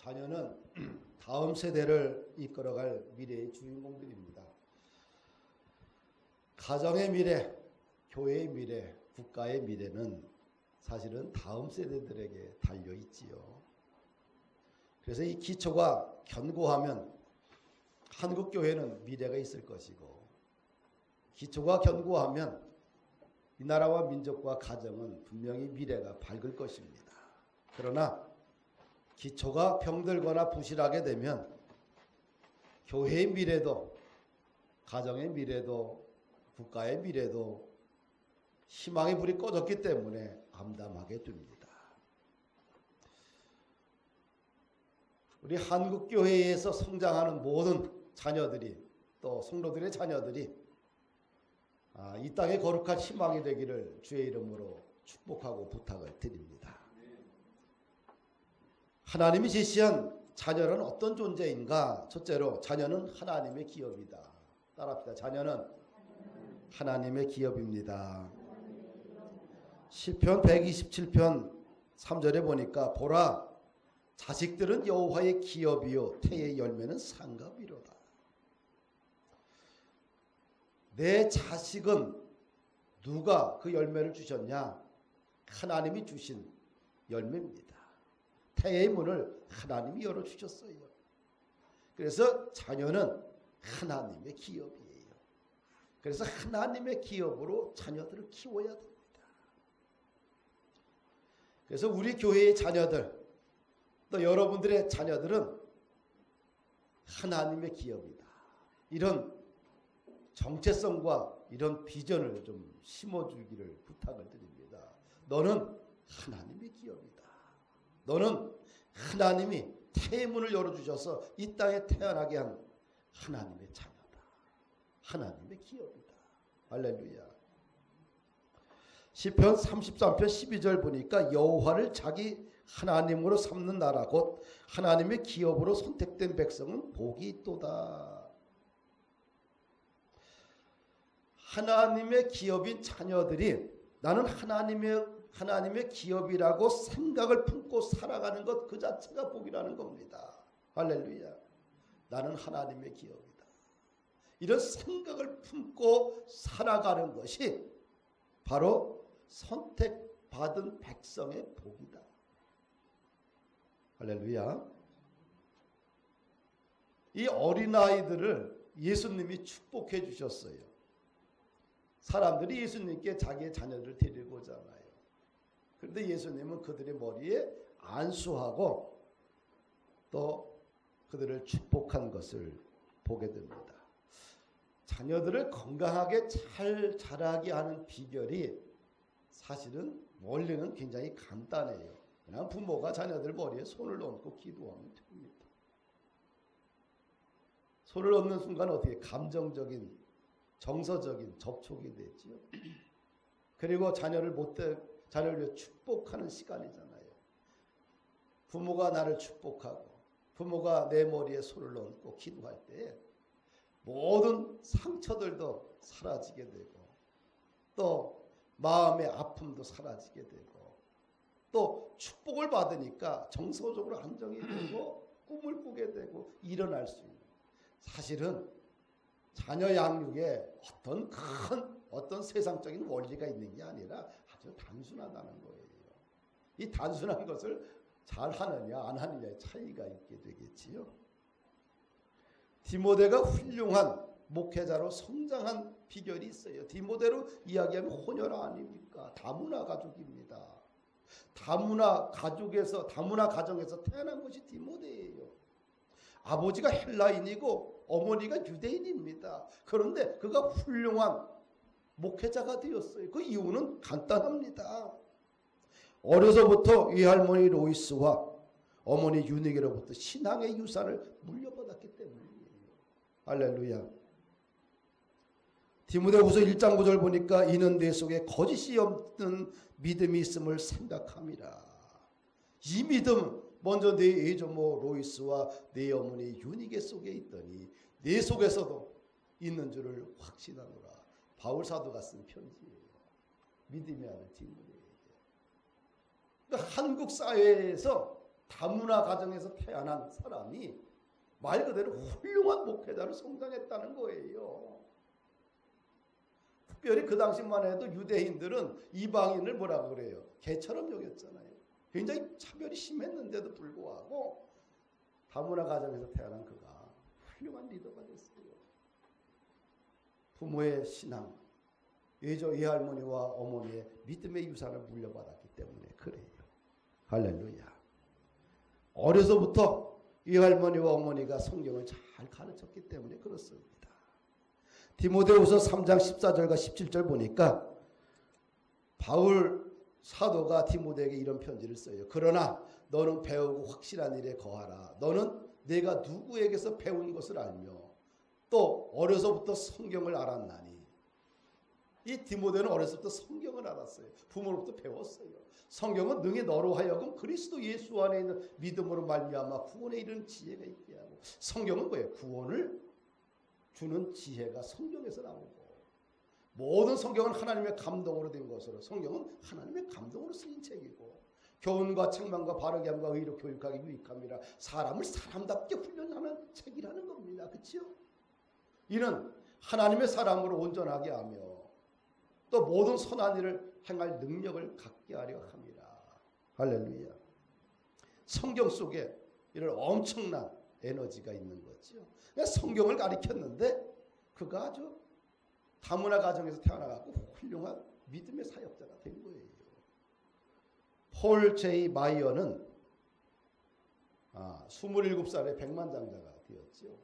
자녀는 다음 세대를 이끌어갈 미래의 주인공들입니다. 가정의 미래, 교회의 미래, 국가의 미래는 사실은 다음 세대들에게 달려 있지요. 그래서 이 기초가 견고하면 한국 교회는 미래가 있을 것이고, 기초가 견고하면 이 나라와 민족과 가정은 분명히 미래가 밝을 것입니다. 그러나 기초가 병들거나 부실하게 되면 교회의 미래도, 가정의 미래도, 국가의 미래도 희망의 불이 꺼졌기 때문에 암담하게 됩니다. 우리 한국교회에서 성장하는 모든 자녀들이, 또 성도들의 자녀들이 이 땅에 거룩한 희망이 되기를 주의 이름으로 축복하고 부탁을 드립니다. 하나님이 제시한 자녀는 어떤 존재인가? 첫째로, 자녀는 하나님의 기업이다. 따라합시다. 자녀는 하나님의 기업입니다. 시편 127편 3절에 보니까, 보라, 자식들은 여호와의 기업이요 태의 열매는 상급이로다. 내 자식은 누가 그 열매를 주셨냐? 하나님이 주신 열매입니다. 태의 문을 하나님이 열어주셨어요. 그래서 자녀는 하나님의 기업이에요. 그래서 하나님의 기업으로 자녀들을 키워야 됩니다. 그래서 우리 교회의 자녀들, 또 여러분들의 자녀들은 하나님의 기업이다. 이런 정체성과 이런 비전을 좀 심어주기를 부탁을 드립니다. 너는 하나님의 기업이다. 너는 하나님이 태의 문을 열어주셔서 이 땅에 태어나게 한 하나님의 자녀다. 하나님의 기업이다. 할렐루야. 시편 33편 12절 보니까, 여호와를 자기 하나님으로 삼는 나라 곧 하나님의 기업으로 선택된 백성은 복이 있도다. 하나님의 기업인 자녀들이 나는 하나님의 기업이라고 생각을 품고 살아가는 것 그 자체가 복이라는 겁니다. 할렐루야. 나는 하나님의 기업이다. 이런 생각을 품고 살아가는 것이 바로 선택받은 백성의 복이다. 할렐루야. 이 어린아이들을 예수님이 축복해 주셨어요. 사람들이 예수님께 자기의 자녀들을 데리고 오잖아요. 그런데 예수님은 그들의 머리에 안수하고 또 그들을 축복한 것을 보게 됩니다. 자녀들을 건강하게 잘 자라게 하는 비결이 사실은 원리는 굉장히 간단해요. 그냥 부모가 자녀들 머리에 손을 얹고 기도하면 됩니다. 손을 얹는 순간 어떻게 감정적인, 정서적인 접촉이 되지요. 그리고 자녀를 위해 축복하는 시간이잖아요. 부모가 나를 축복하고 부모가 내 머리에 손을 얹고 기도할 때 모든 상처들도 사라지게 되고, 또 마음의 아픔도 사라지게 되고, 또 축복을 받으니까 정서적으로 안정이 되고 꿈을 꾸게 되고 일어날 수 있는, 사실은 자녀 양육에 어떤 세상적인 원리가 있는 게 아니라 아주 단순하다는 거예요. 이 단순한 것을 잘 하느냐 안 하느냐의 차이가 있게 되겠지요. 디모데가 훌륭한 목회자로 성장한 비결이 있어요. 디모데로 이야기하면 혼혈아 아닙니까? 다문화 가족입니다. 다문화 가정에서 태어난 것이 디모데예요. 아버지가 헬라인이고 어머니가 유대인입니다. 그런데 그가 훌륭한 목회자가 되었어요. 그 이유는 간단합니다. 어려서부터 외할머니 로이스와 어머니 유니게로부터 신앙의 유산을 물려받았기 때문이에요. 할렐루야. 디모데후서 1장 9절 보니까, 이는 내 속에 거짓이 없는 믿음이 있음을 생각함이라. 이 믿음, 먼저 내 애조모 로이스와 내 어머니 유니게 속에 있더니 내 속에서도 있는 줄을 확신하노라. 바울 사도가 쓴 편지예요. 믿음의 아들 디모데에게. 그러니까 한국 사회에서 다문화 가정에서 태어난 사람이 말 그대로 훌륭한 목회자로 성장했다는 거예요. 특별히 그 당시만 해도 유대인들은 이방인을 뭐라고 그래요? 개처럼 여겼잖아요. 굉장히 차별이 심했는데도 불구하고 다문화 가정에서 태어난 그가 훌륭한 리더가 됐어요. 부모의 신앙, 외할머니와 어머니의 믿음의 유산을 물려받았기 때문에 그래요. 할렐루야. 어려서부터 외할머니와 어머니가 성경을 잘 가르쳤기 때문에 그렇습니다. 디모데후서 3장 14절과 17절 보니까 바울 사도가 디모데에게 이런 편지를 써요. 그러나 너는 배우고 확실한 일에 거하라. 너는 내가 누구에게서 배운 것을 알며 또 어려서부터 성경을 알았나니. 이 디모데는 어렸을 때 성경을 알았어요. 부모로부터 배웠어요. 성경은 능히 너로 하여금 그리스도 예수 안에 있는 믿음으로 말미암아 구원에 이르는 지혜가 있게 하고. 성경은 뭐예요? 구원을 주는 지혜가 성경에서 나오고, 모든 성경은 하나님의 감동으로 된 것으로, 성경은 하나님의 감동으로 쓰인 책이고, 교훈과 책망과 바르게 함과 의로 교육하기 유익함이라 사람을 사람답게 훈련하는 책이라는 겁니다. 그렇죠? 이는 하나님의 사람으로 온전하게 하며 또 모든 선한 일을 행할 능력을 갖게 하려 함이라. 할렐루야. 성경 속에 이런 엄청난 에너지가 있는 거죠. 성경을 가르쳤는데 그가 아주 다문화 가정에서 태어나갖고 훌륭한 믿음의 사역자가 된 거예요. 폴 제이 마이어는 27살에 백만장자가 되었죠.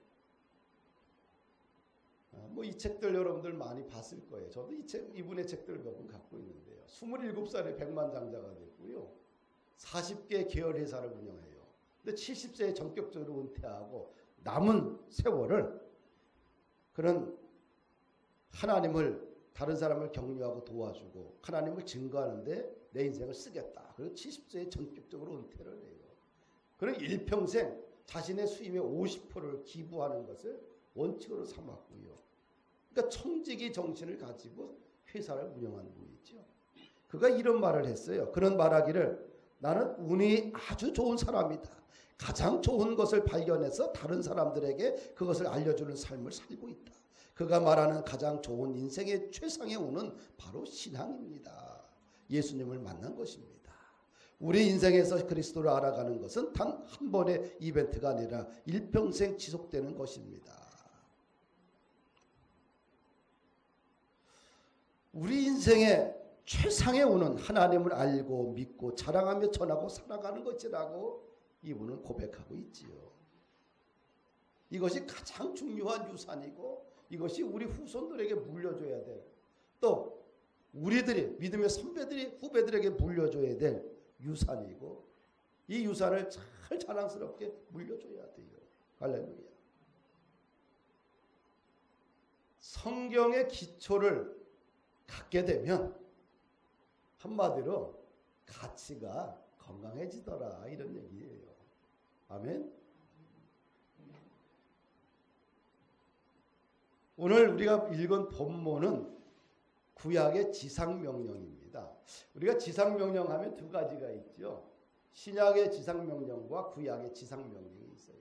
이 책들 여러분들 많이 봤을 거예요. 저도 이분의 책들을 몇 권 갖고 있는데요. 27살에 백만장자가 됐고요. 40개 계열 회사를 운영해요. 근데 70세에 전격적으로 은퇴하고 남은 세월을 그런 하나님을, 다른 사람을 격려하고 도와주고 하나님을 증거하는데 내 인생을 쓰겠다. 그리고 70세에 전격적으로 은퇴를 해요. 그런 일평생 자신의 수입의 50%를 기부하는 것을 원칙으로 삼았고요. 그러니까 청지기 정신을 가지고 회사를 운영하는 분이죠. 그가 이런 말을 했어요. 그런 말하기를 나는 운이 아주 좋은 사람이다. 가장 좋은 것을 발견해서 다른 사람들에게 그것을 알려주는 삶을 살고 있다. 그가 말하는 가장 좋은 인생의 최상의 운은 바로 신앙입니다. 예수님을 만난 것입니다. 우리 인생에서 그리스도를 알아가는 것은 단 한 번의 이벤트가 아니라 일평생 지속되는 것입니다. 우리 인생의 최상의 운은 하나님을 알고 믿고 자랑하며 전하고 살아가는 것이라고 이분은 고백하고 있지요. 이것이 가장 중요한 유산이고 이것이 우리 후손들에게 물려줘야 될, 또 우리들이 믿음의 선배들이 후배들에게 물려줘야 될 유산이고, 이 유산을 잘 자랑스럽게 물려줘야 돼요. 할렐루야. 성경의 기초를 갖게 되면 한마디로 가치가 건강해지더라, 이런 얘기예요. 아멘. 오늘 우리가 읽은 본문은 구약의 지상명령입니다. 우리가 지상명령 하면 두 가지가 있죠. 신약의 지상명령과 구약의 지상명령이 있어요.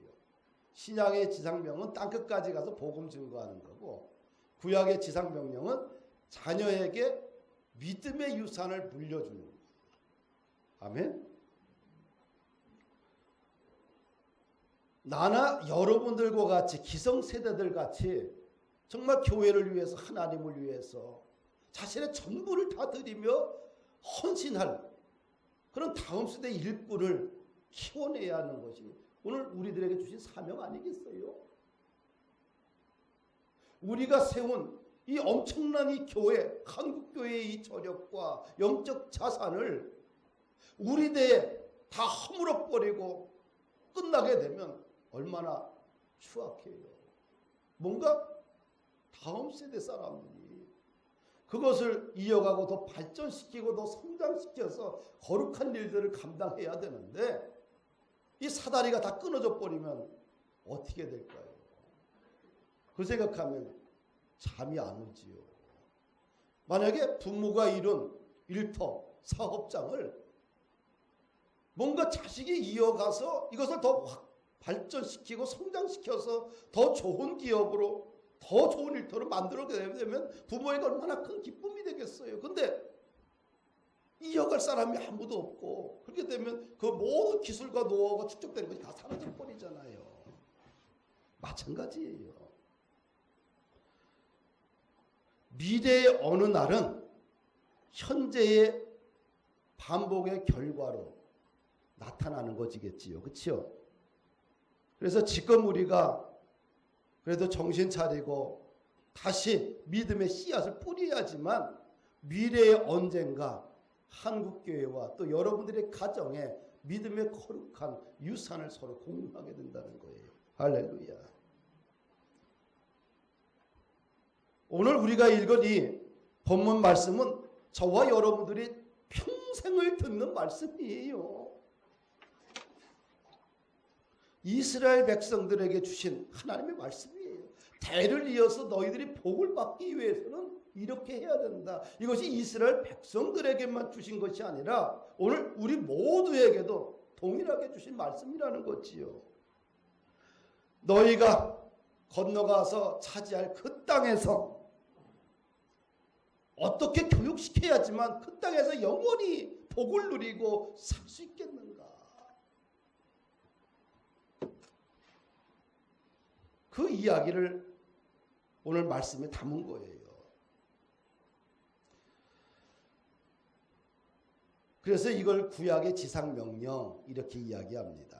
신약의 지상명은 땅끝까지 가서 복음 증거하는 거고, 구약의 지상명령은 자녀에게 믿음의 유산을 물려주는 거예요. 아멘. 나나 여러분들과 같이 기성세대들 같이 정말 교회를 위해서, 하나님을 위해서 자신의 전부를 다 드리며 헌신할 그런 다음 세대 일꾼을 키워내야 하는 것이 오늘 우리들에게 주신 사명 아니겠어요? 우리가 세운 이 엄청난 이 교회, 한국교회의 이 저력과 영적 자산을 우리 대에 다 허물어버리고 끝나게 되면 얼마나 추악해요. 뭔가 다음 세대 사람들이 그것을 이어가고 더 발전시키고 더 성장시켜서 거룩한 일들을 감당해야 되는데 이 사다리가 다 끊어져 버리면 어떻게 될까요? 그 생각하면 잠이 안 오지요. 만약에 부모가 이룬 일터, 사업장을 뭔가 자식이 이어가서 이것을 더 발전시키고 성장시켜서 더 좋은 기업으로 더 좋은 일터로 만들어내게 되면 부모에게 얼마나 큰 기쁨이 되겠어요. 근데 이어갈 사람이 아무도 없고 그렇게 되면 그 모든 기술과 노하우가 축적되는 것이 다 사라져 버리잖아요. 마찬가지예요. 미래의 어느 날은 현재의 반복의 결과로 나타나는 것이겠지요. 그렇죠? 그래서 지금 우리가 그래도 정신 차리고 다시 믿음의 씨앗을 뿌려야지만 미래에 언젠가 한국교회와 또 여러분들의 가정에 믿음의 거룩한 유산을 서로 공유하게 된다는 거예요. 할렐루야. 오늘 우리가 읽은 이 본문 말씀은 저와 여러분들이 평생을 듣는 말씀이에요. 이스라엘 백성들에게 주신 하나님의 말씀이에요. 대를 이어서 너희들이 복을 받기 위해서는 이렇게 해야 된다. 이것이 이스라엘 백성들에게만 주신 것이 아니라 오늘 우리 모두에게도 동일하게 주신 말씀이라는 거지요. 너희가 건너가서 차지할 그 땅에서 어떻게 교육시켜야지만 그 땅에서 영원히 복을 누리고 살 수 있겠는가. 그 이야기를 오늘 말씀에 담은 거예요. 그래서 이걸 구약의 지상명령 이렇게 이야기합니다.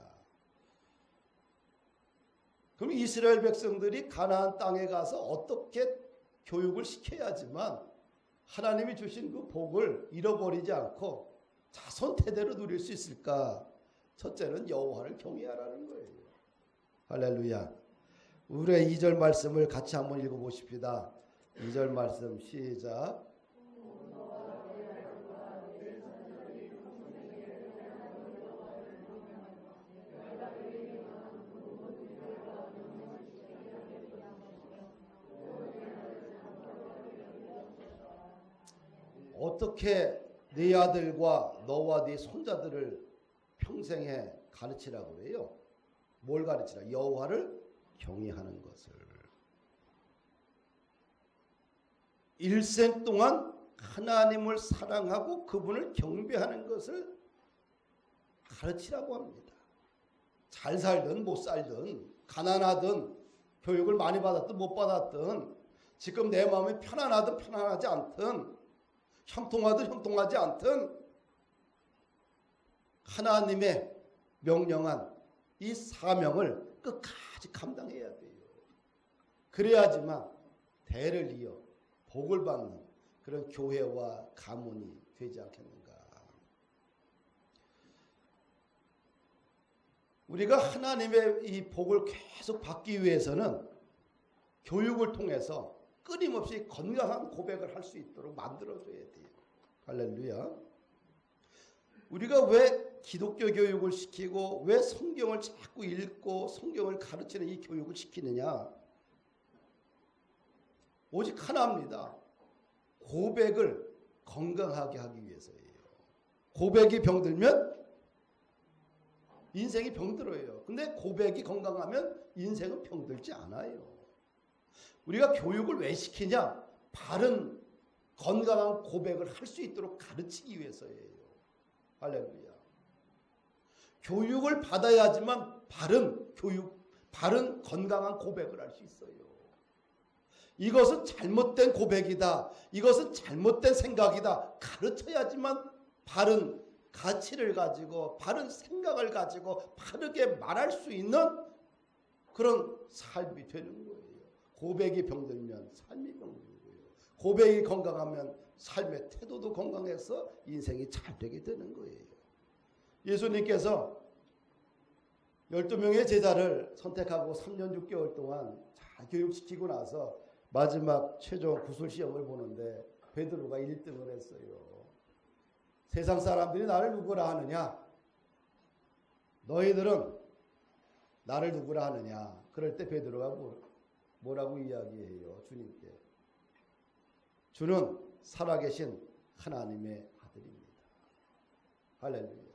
그럼 이스라엘 백성들이 가나안 땅에 가서 어떻게 교육을 시켜야지만 하나님이 주신 그 복을 잃어버리지 않고 자손 대대로 누릴 수 있을까? 첫째는 여호와를 경외하라는 거예요. 할렐루야. 우리의 2절 말씀을 같이 한번 읽어보십시다. 2절 말씀 시작. 어떻게 네 아들과 너와 네 손자들을 평생에 가르치라고 해요? 뭘 가르치라? 여호와를 경외하는 것을. 일생 동안 하나님을 사랑하고 그분을 경배하는 것을 가르치라고 합니다. 잘 살든 못 살든 가난하든 교육을 많이 받았든 못 받았든 지금 내 마음이 편안하든 편안하지 않든 형통하든 형통하지 않든 하나님의 명령한 이 사명을 끝까지 감당해야 돼요. 그래야지만 대를 이어 복을 받는 그런 교회와 가문이 되지 않겠는가. 우리가 하나님의 이 복을 계속 받기 위해서는 교육을 통해서 끊임없이 건강한 고백을 할 수 있도록 만들어줘야 돼요. 할렐루야. 우리가 왜 기독교 교육을 시키고 왜 성경을 자꾸 읽고 성경을 가르치는 이 교육을 시키느냐? 오직 하나입니다. 고백을 건강하게 하기 위해서예요. 고백이 병들면 인생이 병들어요. 근데 고백이 건강하면 인생은 병들지 않아요. 우리가 교육을 왜 시키냐? 바른 건강한 고백을 할 수 있도록 가르치기 위해서예요. 할렐루야. 교육을 받아야지만 바른 교육, 바른 건강한 고백을 할 수 있어요. 이것은 잘못된 고백이다. 이것은 잘못된 생각이다. 가르쳐야지만 바른 가치를 가지고 바른 생각을 가지고 바르게 말할 수 있는 그런 삶이 되는 거예요. 고백이 병들면 삶이 병들고요. 고백이 건강하면 삶의 태도도 건강해서 인생이 잘 되게 되는 거예요. 예수님께서 12명의 제자를 선택하고 3년 6개월 동안 잘 교육시키고 나서 마지막 최종 구술 시험을 보는데 베드로가 1등을 했어요. 세상 사람들이 나를 누구라 하느냐? 너희들은 나를 누구라 하느냐? 그럴 때 베드로가 뭐라고 이야기해요? 주님께. 주는 살아계신 하나님의 아들입니다. 할렐루야.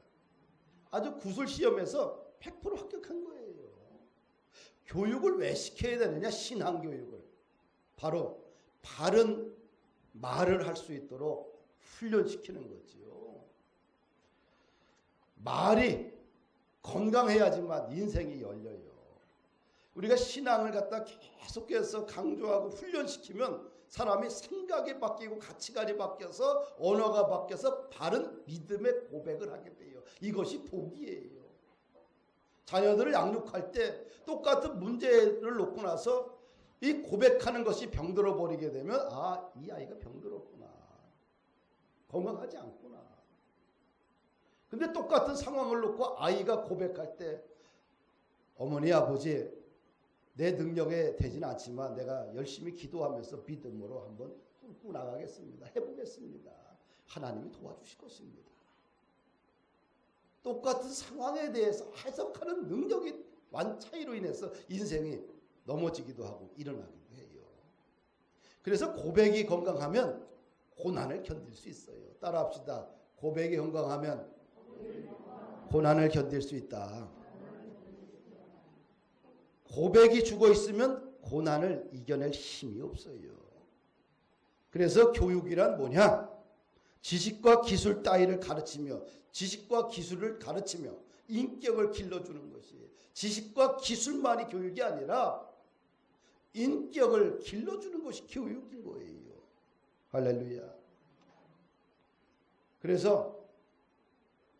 아주 구술 시험에서 100% 합격한 거예요. 교육을 왜 시켜야 되느냐? 신앙 교육을. 바로 바른 말을 할 수 있도록 훈련시키는 거지요. 말이 건강해야지만 인생이 열려요. 우리가 신앙을 갖다 계속해서 강조하고 훈련시키면 사람이 생각이 바뀌고 가치관이 바뀌어서 언어가 바뀌어서 바른 믿음의 고백을 하게 돼요. 이것이 복이에요. 자녀들을 양육할 때 똑같은 문제를 놓고 나서 이 고백하는 것이 병들어 버리게 되면 아, 이 아이가 병들었구나. 건강하지 않구나. 근데 똑같은 상황을 놓고 아이가 고백할 때 어머니 아버지 내 능력에 되지는 않지만 내가 열심히 기도하면서 믿음으로 한번 꿈꾸 나가겠습니다. 해보겠습니다. 하나님이 도와주실 것입니다. 똑같은 상황에 대해서 해석하는 능력이 완 차이로 인해서 인생이 넘어지기도 하고 일어나기도 해요. 그래서 고백이 건강하면 고난을 견딜 수 있어요. 따라합시다. 고백이 건강하면 고난을 견딜 수 있다. 고백이 죽어 있으면 고난을 이겨낼 힘이 없어요. 그래서 교육이란 뭐냐? 지식과 기술 따위를 가르치며 지식과 기술을 가르치며 인격을 길러주는 것이 지식과 기술만이 교육이 아니라 인격을 길러주는 것이 교육인 거예요. 할렐루야. 그래서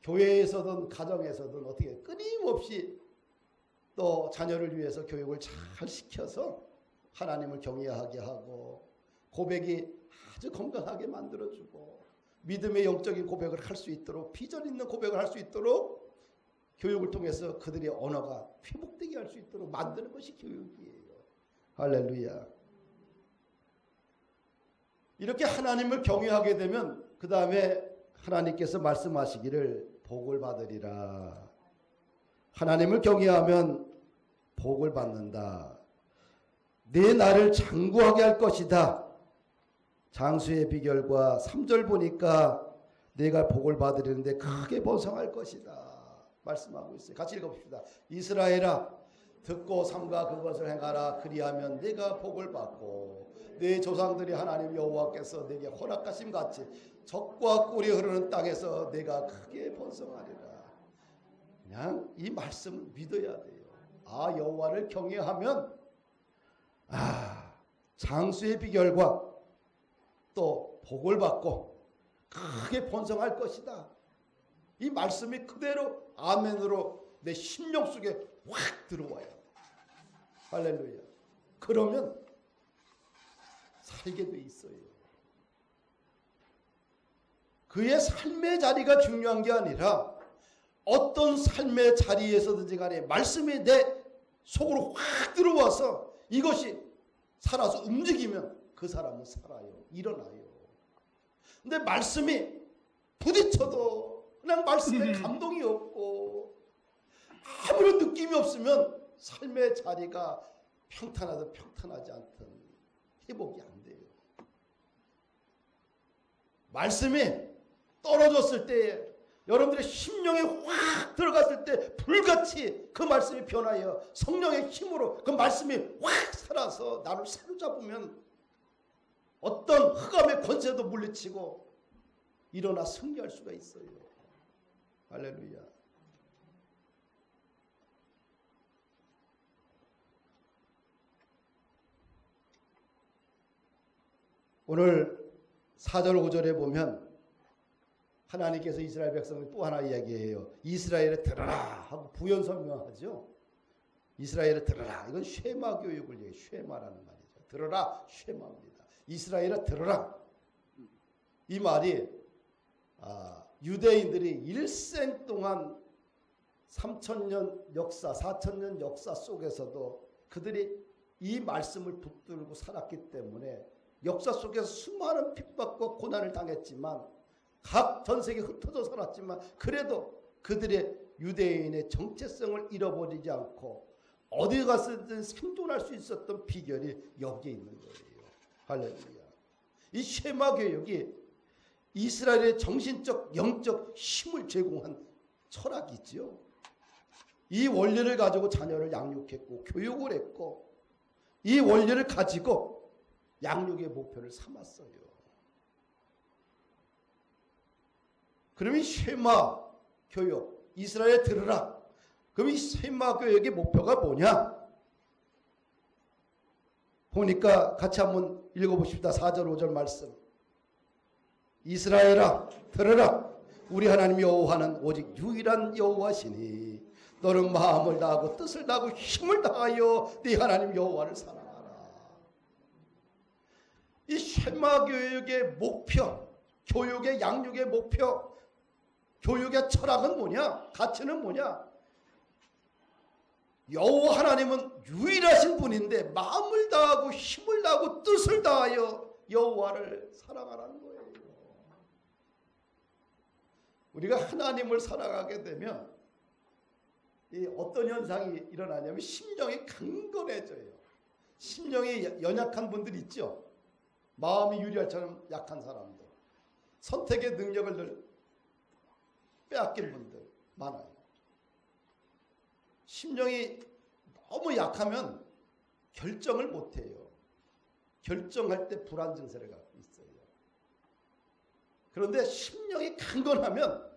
교회에서든 가정에서든 어떻게 끊임없이 또 자녀를 위해서 교육을 잘 시켜서 하나님을 경외하게 하고 고백이 아주 건강하게 만들어주고 믿음의 영적인 고백을 할 수 있도록 비전 있는 고백을 할 수 있도록 교육을 통해서 그들의 언어가 회복되게 할 수 있도록 만드는 것이 교육이에요. 할렐루야. 이렇게 하나님을 경외하게 되면 그 다음에 하나님께서 말씀하시기를 복을 받으리라. 하나님을 경외하면 복을 받는다. 내 나를 장구하게 할 것이다. 장수의 비결과 3절 보니까 내가 복을 받으려는데 크게 번성할 것이다. 말씀하고 있어요. 같이 읽어봅시다. 이스라엘아 듣고 삼가 그것을 행하라. 그리하면 내가 복을 받고 내 조상들이 하나님 여호와께서 내게 허락하심 같이 젖과 꿀이 흐르는 땅에서 내가 크게 번성하리라. 그냥 이 말씀을 믿어야 돼요. 아, 여호와를 경외하면 장수의 비결과 또 복을 받고 크게 번성할 것이다. 이 말씀이 그대로 아멘으로 내 심령 속에 확 들어와요. 할렐루야. 그러면 살게 돼 있어요. 그의 삶의 자리가 중요한 게 아니라 어떤 삶의 자리에서든지 간에 말씀이 내 속으로 확 들어와서 이것이 살아서 움직이면 그 사람은 살아요. 일어나요. 근데 말씀이 부딪혀도 그냥 말씀에 감동이 없고 아무런 느낌이 없으면 삶의 자리가 평탄하든 평탄하지 않든 회복이 안 돼요. 말씀이 떨어졌을 때 여러분들의 심령에 확 들어갔을 때 불같이 그 말씀이 변하여 성령의 힘으로 그 말씀이 확 살아서 나를 사로잡으면 어떤 흑암의 권세도 물리치고 일어나 승리할 수가 있어요. 할렐루야. 오늘 4절 5절에 보면 하나님께서 이스라엘 백성을 또 하나 이야기해요. 이스라엘에 들어라 하고 부연 설명하죠. 이스라엘에 들어라. 이건 쉐마 교육을 얘기해요. 쉐마라는 말이죠. 들어라. 쉐마입니다. 이스라엘에 들어라. 이 말이 유대인들이 일생 동안 3,000년 역사, 4,000년 역사 속에서도 그들이 이 말씀을 붙들고 살았기 때문에 역사 속에서 수많은 핍박과 고난을 당했지만 각 전 세계에 흩어져 살았지만 그래도 그들의 유대인의 정체성을 잃어버리지 않고 어디 갔든 생존할 수 있었던 비결이 여기에 있는 거예요. 할렐루야. 이 쉐마 교육이 이스라엘의 정신적 영적 힘을 제공한 철학이 있지요. 이 원리를 가지고 자녀를 양육했고 교육을 했고 이 원리를 가지고 양육의 목표를 삼았어요. 그럼 이 쉐마 교육, 이스라엘 들으라. 그럼 이 쉐마 교육의 목표가 뭐냐? 보니까 같이 한번 읽어보십시다. 4절 5절 말씀. 이스라엘아 들으라. 우리 하나님 여호와는 오직 유일한 여호와시니 너는 마음을 다하고 뜻을 다하고 힘을 다하여 네 하나님 여호와를 사랑하라. 이 쉐마 교육의 목표, 교육의 양육의 목표, 교육의 철학은 뭐냐? 가치는 뭐냐? 여호와 하나님은 유일하신 분인데 마음을 다하고 힘을 다하고 뜻을 다하여 여호와를 사랑하라는 거예요. 우리가 하나님을 사랑하게 되면 이 어떤 현상이 일어나냐면 심령이 강건해져요. 심령이 연약한 분들 있죠. 마음이 유리알처럼 약한 사람들, 선택의 능력을 빼앗긴 분들 많아요. 심령이 너무 약하면 결정을 못해요. 결정할 때 불안 증세를 갖고 있어요. 그런데 심령이 강건하면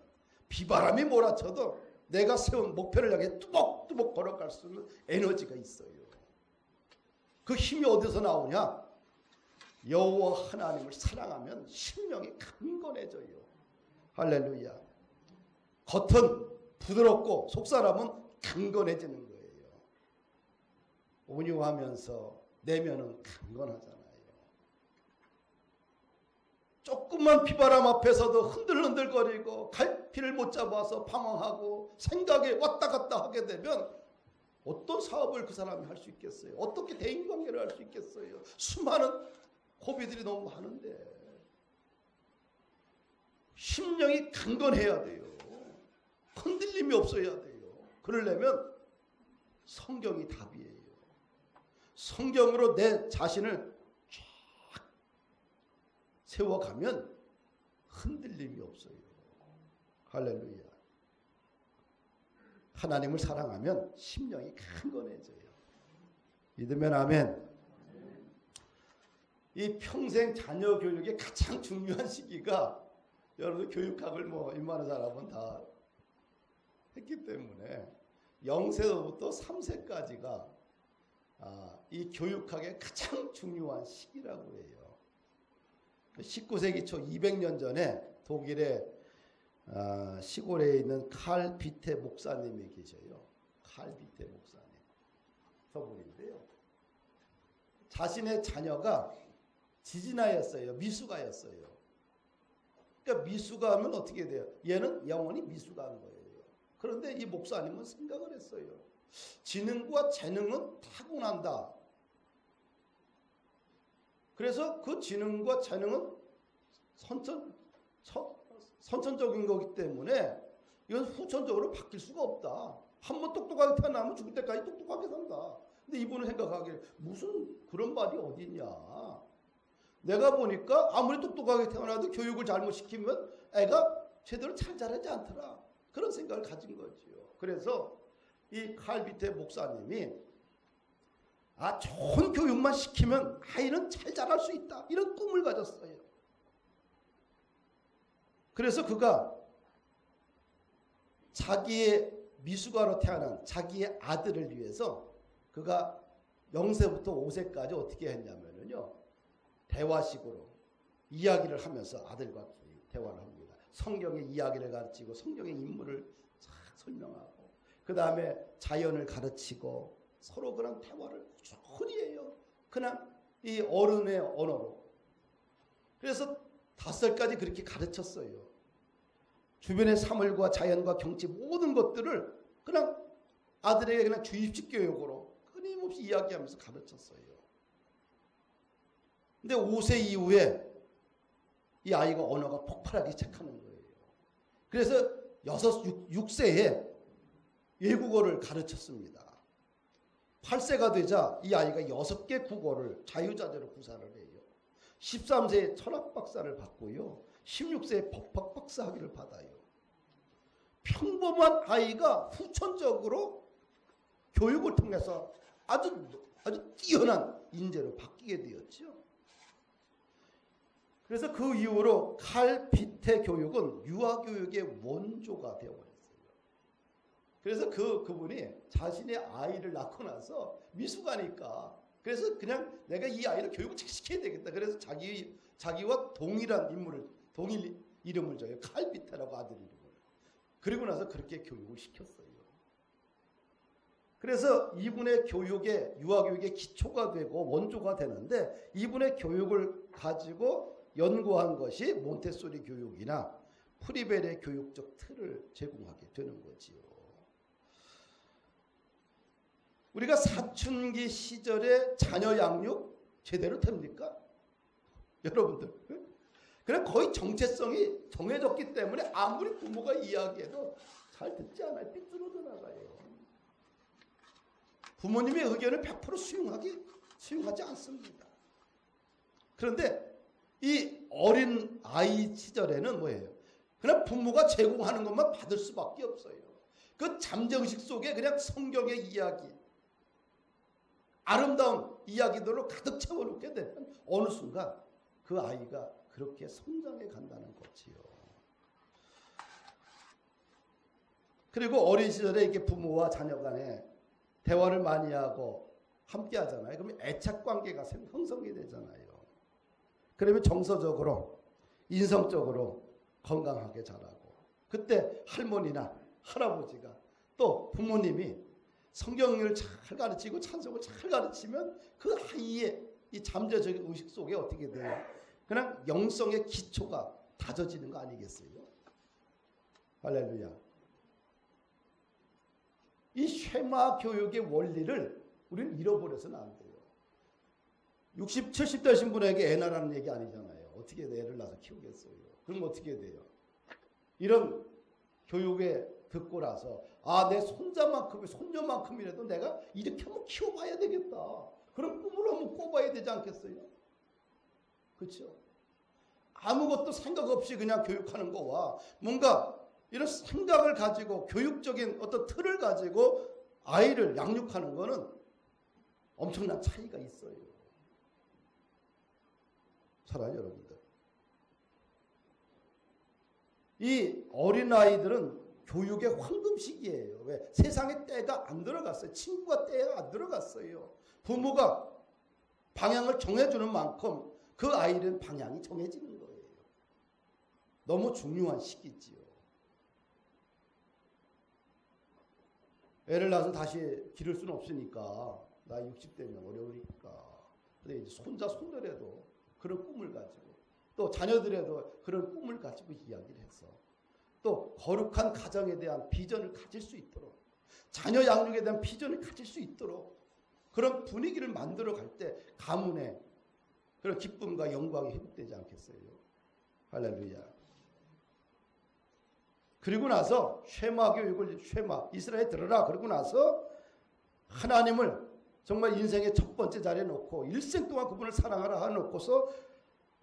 비바람이 몰아쳐도 내가 세운 목표를 향해 뚜벅뚜벅 걸어갈 수 있는 에너지가 있어요. 그 힘이 어디서 나오냐? 여호와 하나님을 사랑하면 심령이 강건해져요. 할렐루야. 겉은 부드럽고 속사람은 강건해지는 거예요. 온유하면서 내면은 강건하잖아요. 조금만 비바람 앞에서도 흔들흔들거리고 갈피를 못 잡아서 방황하고 생각에 왔다 갔다 하게 되면 어떤 사업을 그 사람이 할 수 있겠어요? 어떻게 대인관계를 할 수 있겠어요? 수많은 고비들이 너무 많은데 심령이 강건해야 돼요. 흔들림이 없어야 돼요. 그러려면 성경이 답이에요. 성경으로 내 자신을 쫙 세워가면 흔들림이 없어요. 할렐루야. 하나님을 사랑하면 심령이 강건해져요. 믿으면 아멘. 이 평생 자녀 교육의 가장 중요한 시기가 여러분 교육학을 뭐 웬만한 사람은 다 했기 때문에 0세부터 3세까지가 이 교육학의 가장 중요한 시기라고 해요. 19세기 초 200년 전에 독일의 시골에 있는 칼 비테 목사님이 계셔요. 칼 비테 목사님. 저분인데요. 자신의 자녀가 지진아였어요. 미숙아였어요. 그러니까 미숙아하면 어떻게 돼요? 얘는 영원히 미숙아인 거예요. 그런데 이 목사님은 생각을 했어요. 지능과 재능은 타고난다. 그래서 그 지능과 재능은 선천적인 거기 때문에 이건 후천적으로 바뀔 수가 없다. 한번 똑똑하게 태어나면 죽을 때까지 똑똑하게 산다. 근데 이분은 생각하기에 무슨 그런 말이 어디 있냐. 내가 보니까 아무리 똑똑하게 태어나도 교육을 잘못 시키면 애가 제대로 잘 자라지 않더라. 그런 생각을 가진 거지요. 그래서 이 칼비테 목사님이 좋은 교육만 시키면 아이는 잘 자랄 수 있다. 이런 꿈을 가졌어요. 그래서 그가 자기의 미숙아로 태어난 자기의 아들을 위해서 그가 0세부터 5세까지 어떻게 했냐면요. 대화식으로 이야기를 하면서 아들과 대화를 합니다. 성경의 이야기를 가르치고 성경의 인물을 쫙 설명하고 그 다음에 자연을 가르치고 서로 그런 대화를 꾸준히 해요. 그냥 이 어른의 언어로. 그래서 5살까지 그렇게 가르쳤어요. 주변의 사물과 자연과 경치 모든 것들을 그냥 아들에게 그냥 주입식 교육으로 끊임없이 이야기하면서 가르쳤어요. 근데 5세 이후에 이 아이가 언어가 폭발하기 시작하는 거예요. 그래서 6세에 외국어를 가르쳤습니다. 8세가 되자 이 아이가 6개 국어를 자유자재로 구사를 해요. 13세에 철학 박사를 받고요. 16세에 법학 박사 학위를 받아요. 평범한 아이가 후천적으로 교육을 통해서 아주 뛰어난 인재로 바뀌게 되었죠. 그래서 그 이후로 칼 비태 교육은 유아 교육의 원조가 되어버렸어요. 그래서 그분이 자신의 아이를 낳고 나서 미숙하니까 그래서 그냥 내가 이 아이를 교육을 시켜야 되겠다. 그래서 자기와 동일한 인물을 동일 이름을 줘요. 칼 비태라고 아들 이름을. 그리고 나서 그렇게 교육을 시켰어요. 그래서 이분의 교육에 유아 교육의 기초가 되고 원조가 되는데 이분의 교육을 가지고 연구한 것이 몬테소리 교육이나 프리벨의 교육적 틀을 제공하게 되는 거지요. 우리가 사춘기 시절에 자녀 양육 제대로 됩니까? 여러분들. 그냥 거의 정체성이 정해졌기 때문에 아무리 부모가 이야기해도 잘 듣지 않아요. 삐뚤어져 나가요. 부모님의 의견을 100% 수용하지 않습니다. 그런데 이 어린 아이 시절에는 뭐예요? 그냥 부모가 제공하는 것만 받을 수밖에 없어요. 그 잠정식 속에 그냥 성경의 이야기, 아름다운 이야기들로 가득 채워놓게 되면 어느 순간 그 아이가 그렇게 성장해 간다는 거지요. 그리고 어린 시절에 이렇게 부모와 자녀 간에 대화를 많이 하고 함께 하잖아요. 그러면 애착 관계가 형성이 되잖아요. 그러면 정서적으로, 인성적으로 건강하게 자라고. 그때 할머니나 할아버지가 또 부모님이 성경을 잘 가르치고 찬송을 잘 가르치면 그 아이의 이 잠재적인 의식 속에 어떻게 돼요? 그냥 영성의 기초가 다져지는 거 아니겠어요? 할렐루야. 이 쉐마 교육의 원리를 우리는 잃어버려서는 안 돼요. 60, 70 되신 분에게 애 낳으라는 얘기 아니잖아요. 어떻게 애를 낳아서 키우겠어요? 그럼 어떻게 돼요? 이런 교육에 듣고 나서 내 손녀만큼이라도 내가 이렇게 한번 키워봐야 되겠다. 그런 꿈을 한번 꿔봐야 되지 않겠어요? 그렇죠? 아무것도 생각 없이 그냥 교육하는 거와 뭔가 이런 생각을 가지고 교육적인 어떤 틀을 가지고 아이를 양육하는 거는 엄청난 차이가 있어요. 사랑하는 여러분들. 이 어린아이들은 교육의 황금 시기예요. 왜? 세상에 때가 안 들어갔어요. 친구가 때가 안 들어갔어요. 부모가 방향을 정해주는 만큼 그 아이는 방향이 정해지는 거예요. 너무 중요한 시기지요. 애를 낳아서 다시 기를 수는 없으니까 나 60대면 어려우니까. 근데 이제 손자 손녀라도 그런 꿈을 가지고 또 자녀들에도 그런 꿈을 가지고 이야기를 해서 또 거룩한 가정에 대한 비전을 가질 수 있도록 자녀 양육에 대한 비전을 가질 수 있도록 그런 분위기를 만들어 갈 때 가문에 그런 기쁨과 영광이 회복되지 않겠어요? 할렐루야. 그리고 나서 쉐마 교육을 이스라엘에 들어라. 그러고 나서 하나님을 정말 인생의 첫 번째 자리에 놓고 일생 동안 그분을 사랑하라 해놓고서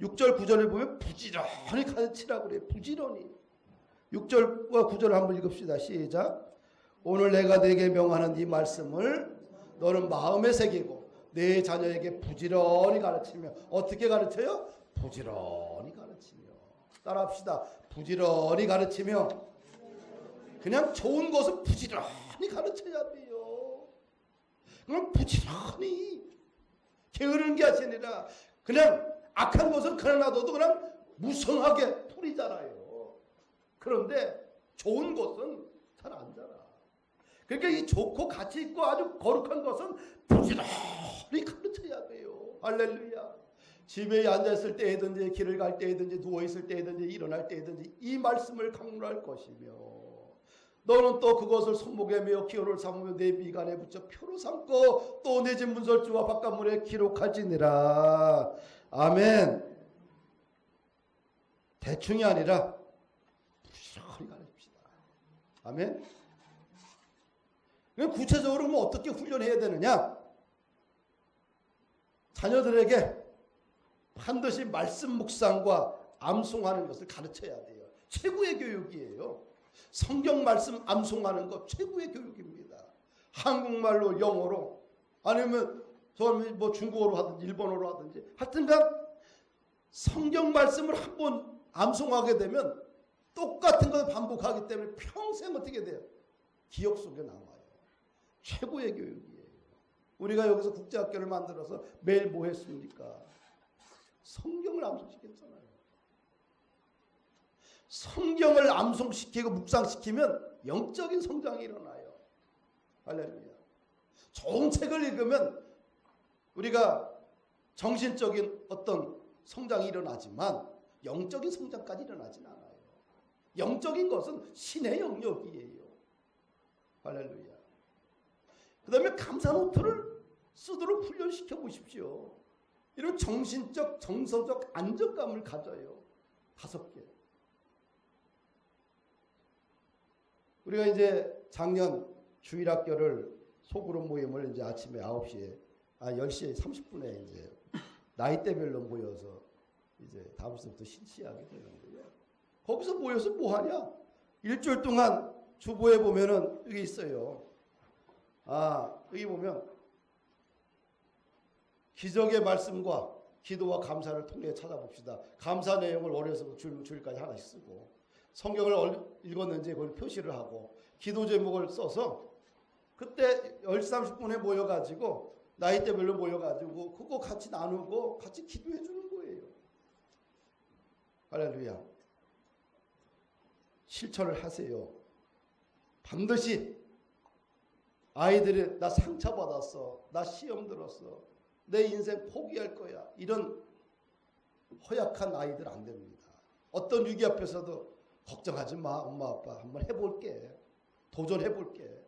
6절 9절을 보면 부지런히 가르치라고 그래요. 부지런히. 6절과 9절을 한번 읽읍시다. 시작. 오늘 내가 네게 명하는 이 말씀을 너는 마음에 새기고 내 자녀에게 부지런히 가르치며. 어떻게 가르쳐요? 부지런히 가르치며. 따라합시다. 부지런히 가르치며. 그냥 좋은 것은 부지런히 가르쳐야 돼요. 그럼 부지런히 게으른 게 아니라 그냥 악한 것은 그냥 놔둬도 그냥 무성하게 풀이잖아요. 그런데 좋은 것은 잘 안 자라. 그러니까 이 좋고 가치 있고 아주 거룩한 것은 부지런히 가르쳐야 돼요. 할렐루야. 집에 앉아있을 때든지 길을 갈 때든지 누워있을 때든지 일어날 때든지 이 말씀을 강론할 것이며 너는 또 그것을 손목에 메어 기호를 삼으며 내 미간에 붙여 표로 삼고 또 내 집 문설주와 바깥문에 기록할지니라. 아멘. 대충이 아니라 부지런히 가르칩시다. 아멘. 구체적으로 뭐 어떻게 훈련해야 되느냐? 자녀들에게 반드시 말씀 묵상과 암송하는 것을 가르쳐야 돼요. 최고의 교육이에요. 성경 말씀 암송하는 것 최고의 교육입니다. 한국말로 영어로 아니면 뭐 중국어로 하든지 일본어로 하든지 하여튼간 성경 말씀을 한번 암송하게 되면 똑같은 것을 반복하기 때문에 평생 어떻게 돼요? 기억 속에 남아요. 최고의 교육이에요. 우리가 여기서 국제학교를 만들어서 매일 뭐 했습니까? 성경을 암송시켰잖아요. 성경을 암송시키고 묵상시키면 영적인 성장이 일어나요. 할렐루야. 좋은 책을 읽으면 우리가 정신적인 어떤 성장이 일어나지만 영적인 성장까지 일어나진 않아요. 영적인 것은 신의 영역이에요. 할렐루야. 그 다음에 감사 노트를 쓰도록 훈련시켜 보십시오. 이런 정신적, 정서적 안정감을 가져요. 5개. 우리가 이제 작년 주일학교를 소그룹 모임을 이제 아침에 9시에, 10시 30분에 이제 나이대별로 모여서 이제 다음 주부터 실시하게 되는데요. 거기서 모여서 뭐 하냐? 일주일 동안 주보에 보면은 여기 있어요. 여기 보면 기적의 말씀과 기도와 감사를 통해 찾아봅시다. 감사 내용을 월요일부터 주일까지 하나씩 쓰고 성경을 읽었는지 그걸 표시를 하고 기도 제목을 써서 그때 10시 30분에 모여가지고 나이대별로 모여가지고 그거 같이 나누고 같이 기도해 주는 거예요. 할렐루야. 실천을 하세요. 반드시 아이들이 나 상처받았어. 나 시험 들었어. 내 인생 포기할 거야. 이런 허약한 아이들 안 됩니다. 어떤 위기 앞에서도 걱정하지 마. 엄마 아빠 한번 해볼게. 도전해볼게.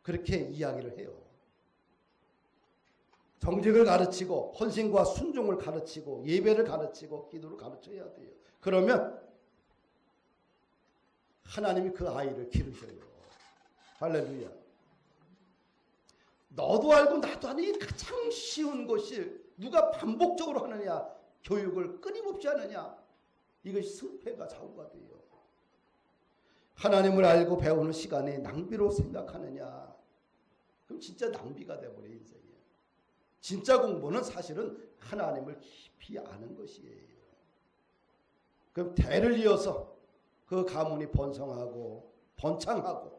그렇게 이야기를 해요. 정직을 가르치고 헌신과 순종을 가르치고 예배를 가르치고 기도를 가르쳐야 돼요. 그러면 하나님이 그 아이를 기르셔요. 할렐루야. 너도 알고 나도 아니 가장 쉬운 것이 누가 반복적으로 하느냐, 교육을 끊임없이 하느냐, 이것이 승패가 좌우가 돼요. 하나님을 알고 배우는 시간이 낭비로 생각하느냐, 그럼 진짜 낭비가 돼버려 인생이에요. 진짜 공부는 사실은 하나님을 깊이 아는 것이에요. 그럼 대를 이어서 그 가문이 번성하고 번창하고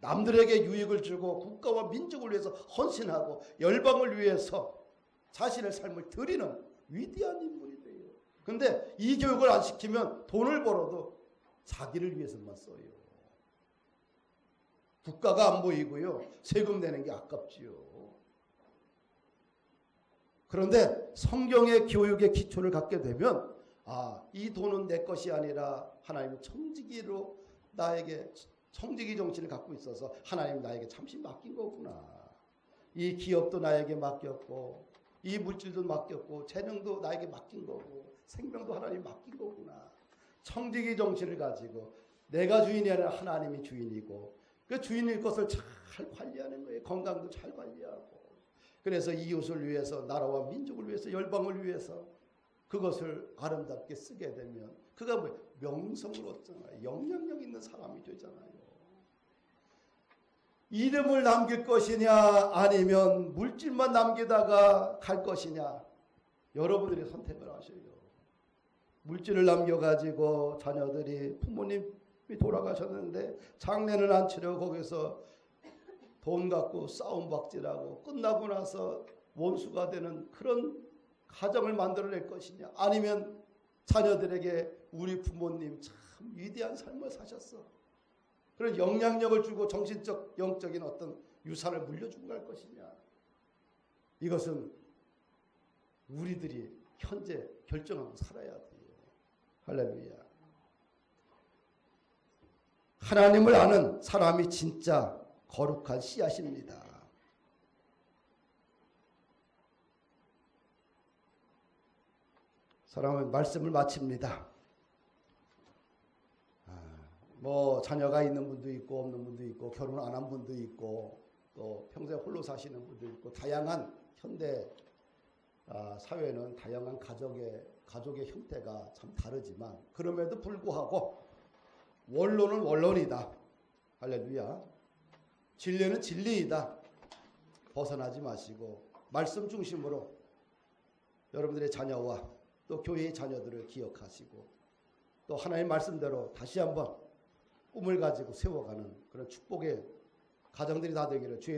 남들에게 유익을 주고 국가와 민족을 위해서 헌신하고 열방을 위해서 자신의 삶을 드리는 위대한 인물이 돼요. 근데 이 교육을 안 시키면 돈을 벌어도 자기를 위해서만 써요. 국가가 안 보이고요. 세금 내는 게 아깝지요. 그런데 성경의 교육의 기초를 갖게 되면 이 돈은 내 것이 아니라 하나님 청지기로 나에게 청지기 정신을 갖고 있어서 하나님 나에게 잠시 맡긴 거구나. 이 기업도 나에게 맡겼고 이 물질도 맡겼고 재능도 나에게 맡긴 거고 생명도 하나님 맡긴 거구나. 청지기 정신을 가지고 내가 주인이 아니라 하나님이 주인이고 그 주인의 것을 잘 관리하는 거예요. 건강도 잘 관리하고. 그래서 이웃을 위해서 나라와 민족을 위해서 열방을 위해서 그것을 아름답게 쓰게 되면 그가 뭐 명성을 얻잖아요. 영향력 있는 사람이 되잖아요. 이름을 남길 것이냐 아니면 물질만 남기다가 갈 것이냐, 여러분들이 선택을 하셔요. 물질을 남겨가지고 자녀들이 부모님이 돌아가셨는데 장례는 안 치려고 거기서 돈 갖고 싸움박질하고 끝나고 나서 원수가 되는 그런 가정을 만들어낼 것이냐, 아니면 자녀들에게 우리 부모님 참 위대한 삶을 사셨어, 그런 영향력을 주고 정신적 영적인 어떤 유산을 물려주고 갈 것이냐, 이것은 우리들이 현재 결정하고 살아야 돼요. 할렐루야. 하나님을 아는 사람이 진짜 거룩한 씨앗입니다. 사랑하는 말씀을 마칩니다. 뭐 자녀가 있는 분도 있고 없는 분도 있고 결혼 안 한 분도 있고 또 평생 홀로 사시는 분도 있고 다양한 현대 사회는 다양한 가족의 형태가 참 다르지만 그럼에도 불구하고 원론은 원론이다. 할렐루야. 진리는 진리이다. 벗어나지 마시고 말씀 중심으로 여러분들의 자녀와 또 교회의 자녀들을 기억하시고 또 하나님의 말씀대로 다시 한번 꿈을 가지고 세워가는 그런 축복의 가정들이 다 되기를 주의